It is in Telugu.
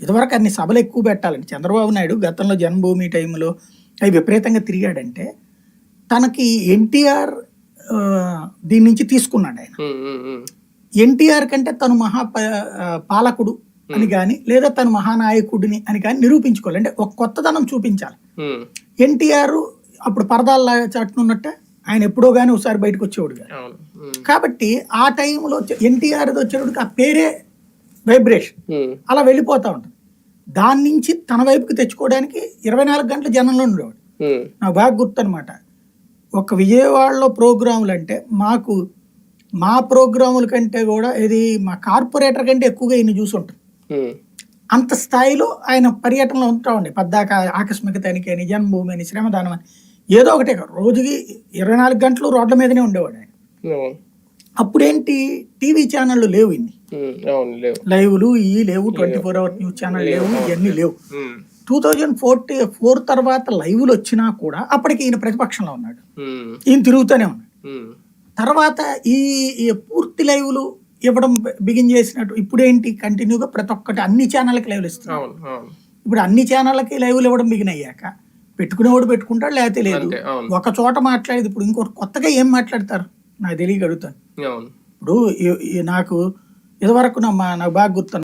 ఇదివరకు అన్ని సభలు ఎక్కువ పెట్టాలండి. చంద్రబాబు నాయుడు గతంలో జన్మభూమి టైంలో అవి విపరీతంగా తిరిగాడంటే తనకి ఎన్టీఆర్ దీని నుంచి తీసుకున్నాడు ఆయన. ఎన్టీఆర్ కంటే తను పాలకుడు అని కానీ లేదా తను మహానాయకుడిని అని కానీ నిరూపించుకోవాలి. అంటే ఒక కొత్తదనం చూపించాలి. ఎన్టీఆర్ అప్పుడు పరదాల చాటునున్నట్టే ఆయన ఎప్పుడో కానీ ఒకసారి బయటకు వచ్చేవాడు కాదు. కాబట్టి ఆ టైంలో ఎన్టీఆర్ వచ్చేవాడికి ఆ పేరే వైబ్రేషన్ అలా వెళ్ళిపోతా ఉంటుంది. దాని నుంచి తన వైపుకి తెచ్చుకోవడానికి 24 గంటలు జనంలో ఉండేవాడు. నాకు బాగా గుర్తు అనమాట. ఒక విజయవాడలో ప్రోగ్రాములు అంటే మా ప్రోగ్రాముల కంటే కూడా ఇది మా కార్పొరేటర్ కంటే ఎక్కువగా ఈయన చూసుంటాం. అంత స్థాయిలో ఆయన పర్యటనలో ఉంటా ఉండే. పద్దాక ఆకస్మిక తనిఖీ అని, జన్మభూమి అని, శ్రమదానం అని ఏదో ఒకటే రోజుకి 24 గంటలు రోడ్ల మీదనే ఉండేవాడు ఆయన. అప్పుడేంటి టీవీ ఛానళ్ళు లేవు, ఇన్ని లైవ్లు లేవు, 24 hours న్యూస్ ఛానల్ లేవు, ఇవన్నీ లేవు. 2004 తర్వాత లైవ్లు వచ్చినా కూడా అప్పటికి ఈయన ప్రతిపక్షంలో ఉన్నాడు, ఈయన తిరుగుతూనే ఉన్నాడు. తర్వాత ఈ పూర్తి లైవ్లు ఇవ్వడం బిగిన్ చేసినట్టు ఇప్పుడేంటి కంటిన్యూగా ప్రతి ఒక్కటి అన్ని ఛానళ్ళకి లైవ్లు ఇస్తున్నారు. ఇప్పుడు అన్ని ఛానళ్ళకి లైవ్లు ఇవ్వడం బిగిన్ అయ్యాక పెట్టుకునేవాడు పెట్టుకుంటాడు, లేకపోతే లేదు. ఒక చోట మాట్లాడేది ఇప్పుడు ఇంకోటి కొత్తగా ఏం మాట్లాడతారు నాకు తెలియక అడుగుతాను. ఇప్పుడు నాకు ఇదివరకు నాకు బాగా గుర్తు